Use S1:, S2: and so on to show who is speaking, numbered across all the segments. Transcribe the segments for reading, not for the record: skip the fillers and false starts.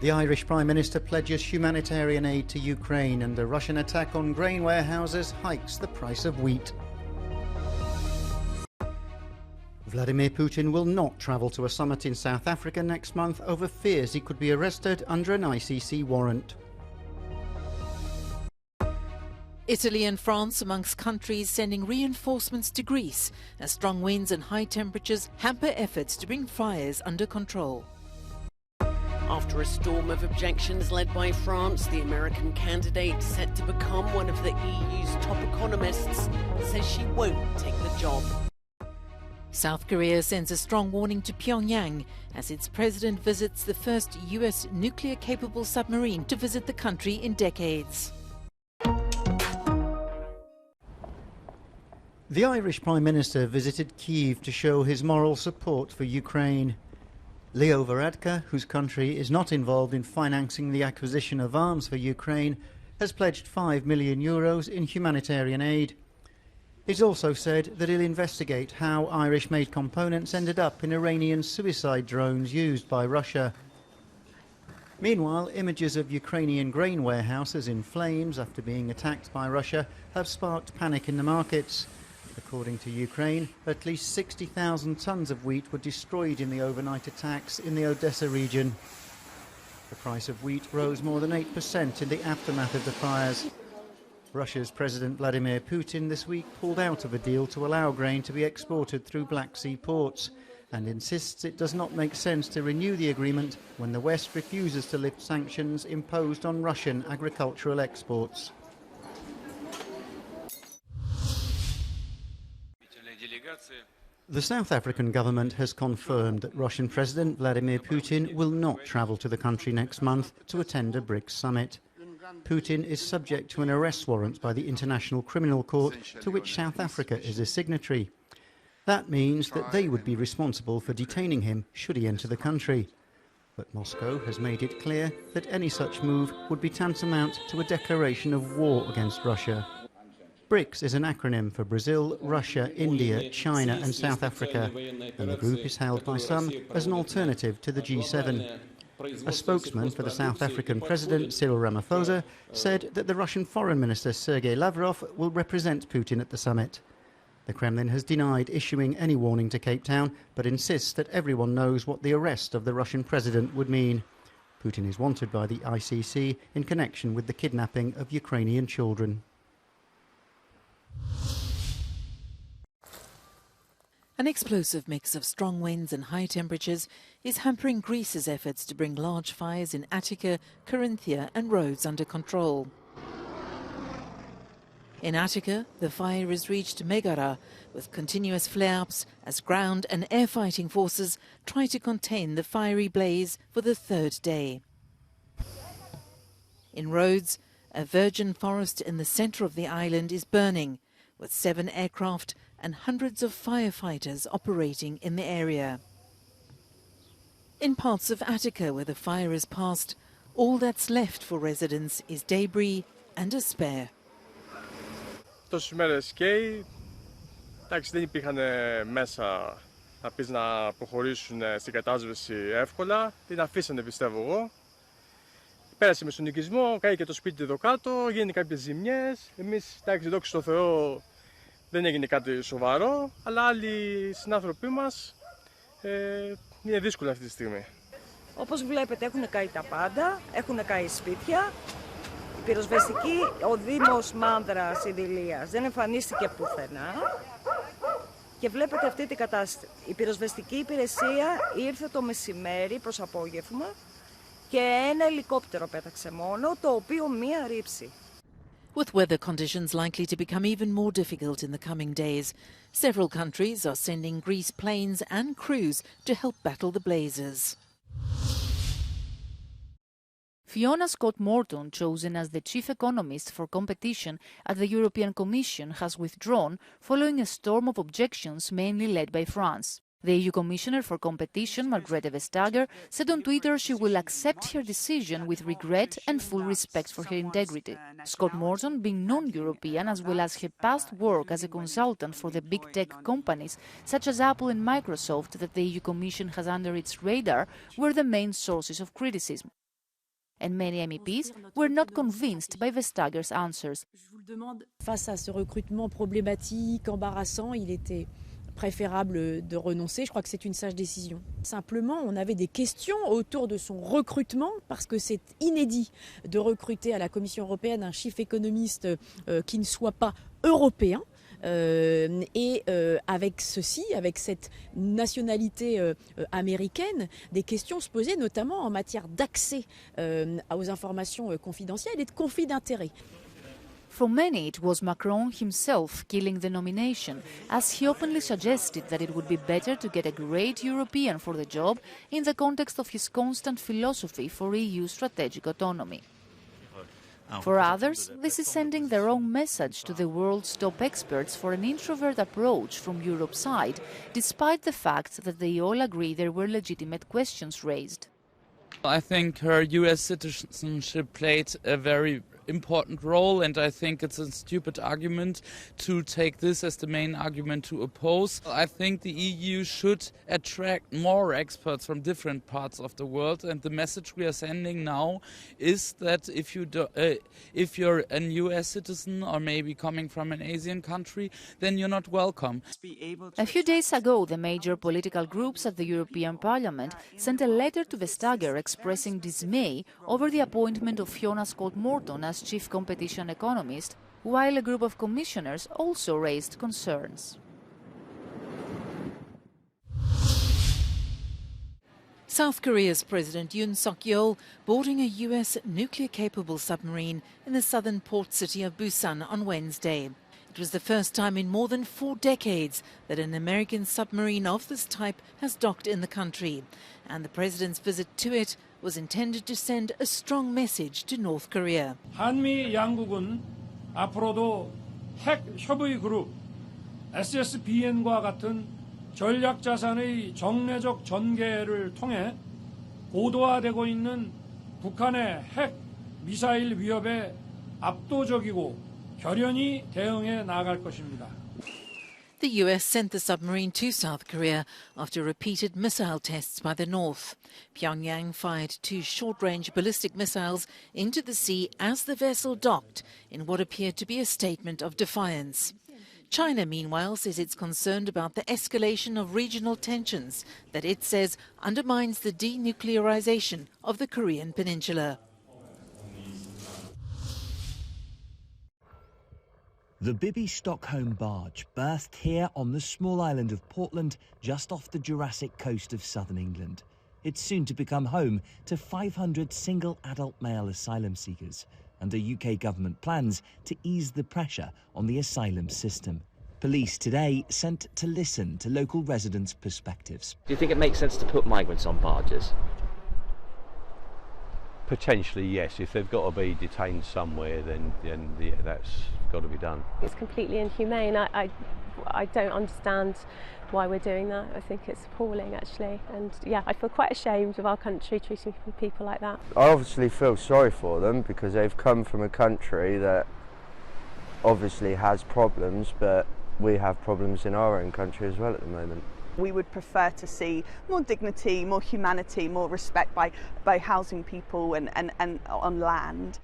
S1: The Irish Prime Minister pledges humanitarian aid to Ukraine, and a Russian attack on grain warehouses hikes the price of wheat. Vladimir Putin will not travel to a summit in South Africa next month over fears he could be arrested under an ICC warrant.
S2: Italy and France amongst countries sending reinforcements to Greece as strong winds and high temperatures hamper efforts to bring fires under control.
S3: After a storm of objections led by France, the American candidate, set to become one of the EU's top economists, says she won't take the job.
S2: South Korea sends a strong warning to Pyongyang as its president visits the first US nuclear-capable submarine to visit the country in decades.
S1: The Irish Prime Minister visited Kyiv to show his moral support for Ukraine. Leo Varadkar, whose country is not involved in financing the acquisition of arms for Ukraine, has pledged €5 million in humanitarian aid. He's also said that he'll investigate how Irish-made components ended up in Iranian suicide drones used by Russia. Meanwhile, images of Ukrainian grain warehouses in flames after being attacked by Russia have sparked panic in the markets. According to Ukraine, at least 60,000 tons of wheat were destroyed in the overnight attacks in the Odessa region. The price of wheat rose more than 8% in the aftermath of the fires. Russia's President Vladimir Putin this week pulled out of a deal to allow grain to be exported through Black Sea ports and insists it does not make sense to renew the agreement when the West refuses to lift sanctions imposed on Russian agricultural exports. The South African government has confirmed that Russian President Vladimir Putin will not travel to the country next month to attend a BRICS summit. Putin is subject to an arrest warrant by the International Criminal Court, to which South Africa is a signatory. That means that they would be responsible for detaining him should he enter the country. But Moscow has made it clear that any such move would be tantamount to a declaration of war against Russia. BRICS is an acronym for Brazil, Russia, India, China and South Africa, and the group is held by some as an alternative to the G7. A spokesman for the South African President, Cyril Ramaphosa, said that the Russian Foreign Minister Sergei Lavrov will represent Putin at the summit. The Kremlin has denied issuing any warning to Cape Town, but insists that everyone knows what the arrest of the Russian president would mean. Putin is wanted by the ICC in connection with the kidnapping of Ukrainian children.
S2: An explosive mix of strong winds and high temperatures is hampering Greece's efforts to bring large fires in Attica, Corinthia and Rhodes under control. In Attica, the fire has reached Megara with continuous flare-ups as ground and air fighting forces try to contain the fiery blaze for the third day. In Rhodes, a virgin forest in the centre of the island is burning, with 7 aircraft and hundreds of firefighters operating in the area. In parts of Attica where the fire has passed, all that's left for residents is debris and despair.
S4: Τόσες μέρες καίει, εντάξει δεν υπήρχαν μέσα να πεις να προχωρήσουν στην κατάσβεση εύκολα, την αφήσανε πιστεύω εγώ. Πέρασε με στον οικισμό, κάει και το σπίτι εδώ κάτω, γίνανε κάποιες ζημιές. Εμείς, εντάξει, δόξα τω Θεώ, δεν έγινε κάτι σοβαρό, αλλά άλλοι συνάνθρωποι μας είναι δύσκολο αυτή τη στιγμή.
S5: Όπως βλέπετε έχουν καεί τα πάντα, έχουν καεί σπίτια. Η πυροσβεστική, ο Δήμος Μάνδρας Ιδηλίας δεν εμφανίστηκε πουθενά. Και βλέπετε αυτή την κατάσταση. Η πυροσβεστική υπηρεσία ήρθε το μεσημέρι προς απόγευμα και ένα ελικόπτερο πέταξε μόνο, το οποίο μία ρήψη.
S2: With weather conditions likely to become even more difficult in the coming days, several countries are sending Greece planes and crews to help battle the blazes.
S6: Fiona Scott Morton, chosen as the chief economist for competition at the European Commission, has withdrawn following a storm of objections mainly led by France. The EU Commissioner for Competition, Margrethe Vestager, said on Twitter she will accept her decision with regret and full respect for her integrity. Scott Morton, being non-European as well as her past work as a consultant for the big tech companies such as Apple and Microsoft that the EU Commission has under its radar, were the main sources of criticism. And many MEPs were not convinced by Vestager's answers.
S7: Face à ce recrutement problématique, embarrassant, il était préférable de renoncer. Je crois que c'est une sage décision. Simplement, on avait des questions autour de son recrutement parce que c'est inédit de recruter à la Commission européenne un chief économiste qui ne soit pas européen. Avec ceci, avec cette nationalité américaine, des questions se posaient notamment en matière d'accès aux informations confidentielles et de conflit d'intérêts.
S6: For many, it was Macron himself killing the nomination, as he openly suggested that it would be better to get a great European for the job in the context of his constant philosophy for EU strategic autonomy. For others, this is sending the wrong message to the world's top experts for an introvert approach from Europe's side, despite the fact that they all agree there were legitimate questions raised.
S8: I think her US citizenship played a very important role, and I think it's a stupid argument to take this as the main argument to oppose. I think the EU should attract more experts from different parts of the world, and the message we are sending now is that if you're a US citizen or maybe coming from an Asian country, then you're not welcome.
S6: A few days ago, the major political groups at the European Parliament sent a letter to Vestager expressing dismay over the appointment of Fiona Scott-Morton as chief competition economist, while a group of commissioners also raised concerns.
S2: South Korea's President Yoon Suk-yeol boarding a US nuclear-capable submarine in the southern port city of Busan on Wednesday. It was the first time in more than 4 decades that an American submarine of this type has docked in the country, and the president's visit to it was intended to send a strong message to North Korea.
S9: 한미 양국은 앞으로도 핵 협의 그룹 SSBN과 같은 전략 자산의 정례적 전개를 통해 고도화되고 있는 북한의 핵 미사일 위협에 압도적이고 결연히 대응해 나아갈 것입니다.
S2: The US sent the submarine to South Korea after repeated missile tests by the North. Pyongyang fired 2 short-range ballistic missiles into the sea as the vessel docked in what appeared to be a statement of defiance. China, meanwhile, says it's concerned about the escalation of regional tensions that it says undermines the denuclearization of the Korean peninsula.
S10: The Bibi Stockholm barge berthed here on the small island of Portland, just off the Jurassic coast of southern England. It's soon to become home to 500 single adult male asylum seekers, and the UK government plans to ease the pressure on the asylum system. Police today sent to listen to local residents' perspectives.
S11: Do you think it makes sense to put migrants on barges?
S12: Potentially, yes. If they've got to be detained somewhere, then yeah, that's got to be done.
S13: It's completely inhumane. I don't understand why we're doing that. I think it's appalling, actually. And yeah, I feel quite ashamed of our country treating people like that.
S14: I obviously feel sorry for them because they've come from a country that obviously has problems, but we have problems in our own country as well at the moment.
S15: We would prefer to see more dignity, more humanity, more respect by housing people and on land.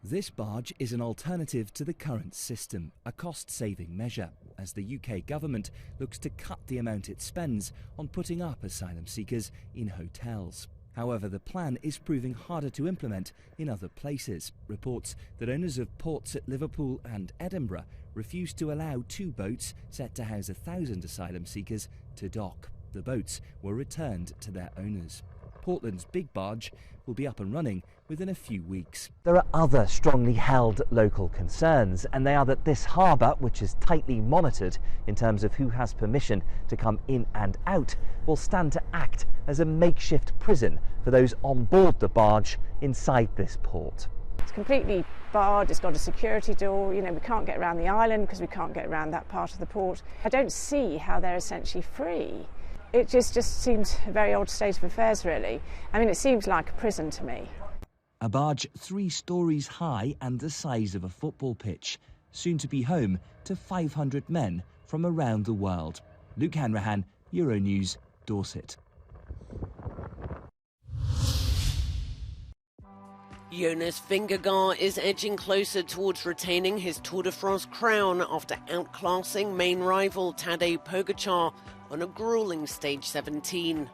S10: This barge is an alternative to the current system, a cost-saving measure, as the UK government looks to cut the amount it spends on putting up asylum seekers in hotels. However, the plan is proving harder to implement in other places. Reports that owners of ports at Liverpool and Edinburgh refused to allow 2 boats set to house 1,000 asylum seekers to dock. The boats were returned to their owners. Portland's big barge will be up and running within a few weeks. There are other strongly held local concerns, and they are that this harbour, which is tightly monitored in terms of who has permission to come in and out, will stand to act as a makeshift prison for those on board the barge inside this port.
S16: It's completely barred, it's got a security door, you know, we can't get around the island because we can't get around that part of the port. I don't see how they're essentially free. It just seems a very odd state of affairs, really. I mean, it seems like a prison to me.
S10: A barge 3 stories high and the size of a football pitch, soon to be home to 500 men from around the world. Luke Hanrahan, Euronews, Dorset.
S3: Jonas Vingegaard is edging closer towards retaining his Tour de France crown after outclassing main rival Tadej Pogačar on a grueling stage 17.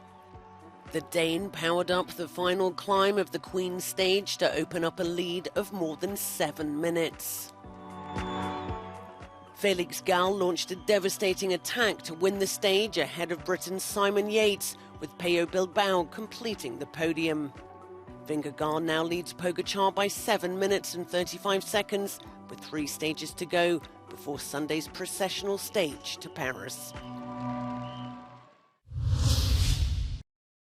S3: The Dane powered up the final climb of the Queen stage to open up a lead of more than 7 minutes. Felix Gall launched a devastating attack to win the stage ahead of Britain's Simon Yates, with Pello Bilbao completing the podium. Vingegaard now leads Pogačar by 7 minutes and 35 seconds, with 3 stages to go before Sunday's processional stage to Paris.